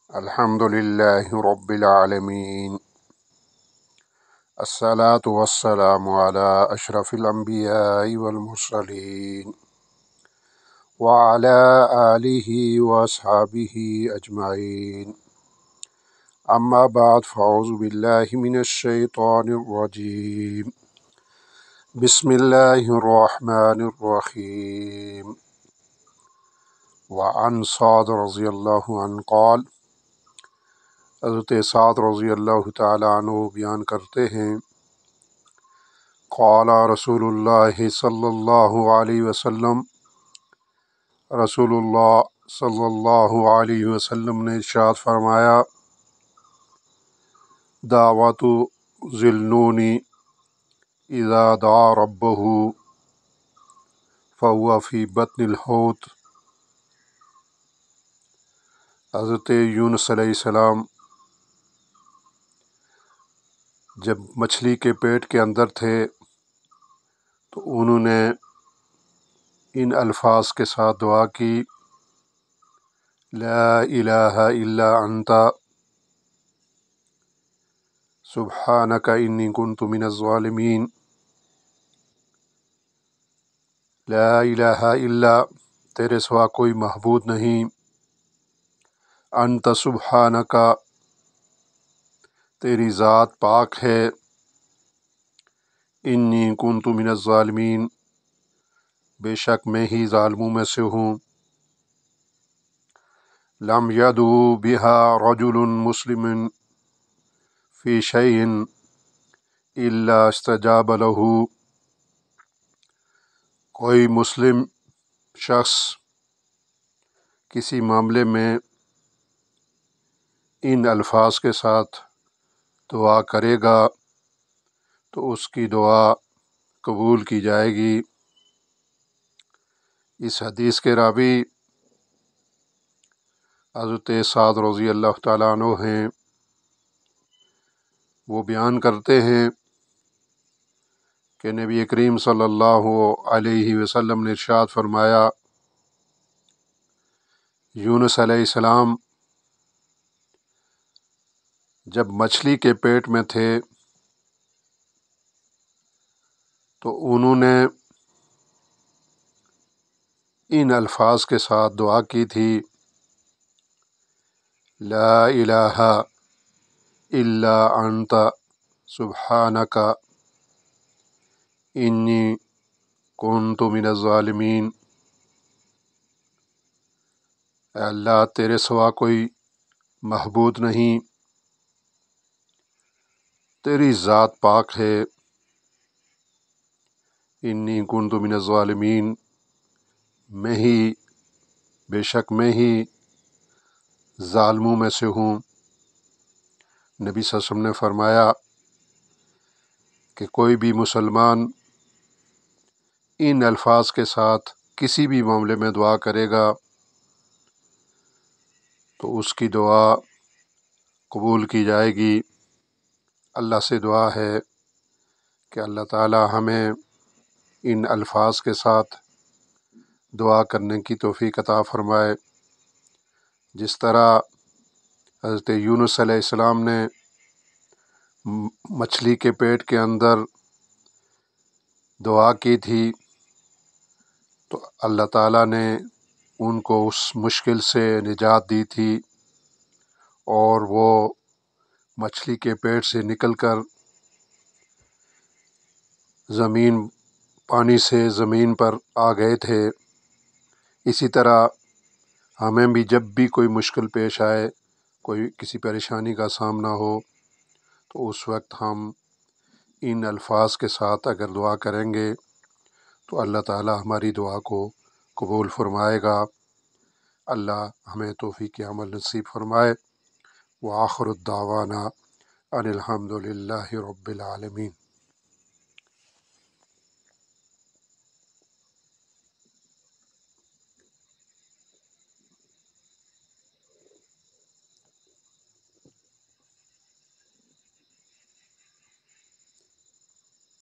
الحمد للہ رب العالمین، الصلاة والسلام علی اشرف الانبیاء والمرسلین وعلی آلہ واصحابہ اجمعین، اما بعد فاعوذ باللہ من الشیطان الرجیم، بسم اللہ الرحمن الرحیم۔ وعن سعد رضی اللہ عنہ قال، حضرت سعد رضی اللہ تعالیٰ عنہ بیان کرتے ہیں، قال رسول اللہ صلی اللہ علیہ وسلم، رسول اللہ صلی اللہ علیہ وسلم نے ارشاد فرمایا، دعوت ذی النون اذا دعا ربہ فہو فی بطن الحوت۔ حضرت یونس علیہ السلام جب مچھلی کے پیٹ کے اندر تھے تو انہوں نے ان الفاظ کے ساتھ دعا کی، لا الہ الا انت سبحانک انی کنت من الظالمین۔ لا الہ الا، تیرے سوا کوئی معبود نہیں، انت سبحانک، تیری ذات پاک ہے، انی کنت من الظالمین، بے شک میں ہی ظالموں میں سے ہوں۔ لم یدعو بہا رجل مسلم فی شیء الا استجاب لہ، کوئی مسلم شخص کسی معاملے میں ان الفاظ کے ساتھ دعا کرے گا تو اس کی دعا قبول کی جائے گی۔ اس حدیث کے راوی حضرت سعد رضی اللہ تعالیٰ عنہ ہیں۔ وہ بیان کرتے ہیں کہ نبی کریم صلی اللہ علیہ وسلم نے ارشاد فرمایا، یونس علیہ السلام جب مچھلی کے پیٹ میں تھے تو انہوں نے ان الفاظ کے ساتھ دعا کی تھی، لا الہ الا انت سبحانک انی کنت من الظالمین۔ اے اللہ، تیرے سوا کوئی معبود نہیں، تیری ذات پاک ہے، انی کنت من الظالمین، میں ہی، بے شک میں ہی ظالموں میں سے ہوں۔ نبی صلی اللہ علیہ وسلم نے فرمایا کہ کوئی بھی مسلمان ان الفاظ کے ساتھ کسی بھی معاملے میں دعا کرے گا تو اس کی دعا قبول کی جائے گی۔ اللہ سے دعا ہے کہ اللہ تعالی ہمیں ان الفاظ کے ساتھ دعا کرنے کی توفیق عطا فرمائے، جس طرح حضرت یونس علیہ السلام نے مچھلی کے پیٹ کے اندر دعا کی تھی تو اللہ تعالیٰ نے ان کو اس مشکل سے نجات دی تھی، اور وہ مچھلی کے پیٹ سے نکل کر پانی سے زمین پر آ گئے تھے۔ اسی طرح ہمیں بھی جب بھی کوئی مشکل پیش آئے، کوئی کسی پریشانی کا سامنا ہو، تو اس وقت ہم ان الفاظ کے ساتھ اگر دعا کریں گے تو اللہ تعالی ہماری دعا کو قبول فرمائے گا۔ اللہ ہمیں توفیق عمل نصیب فرمائے۔ وآخر الدعوانا ان الحمد للہ رب العالمین۔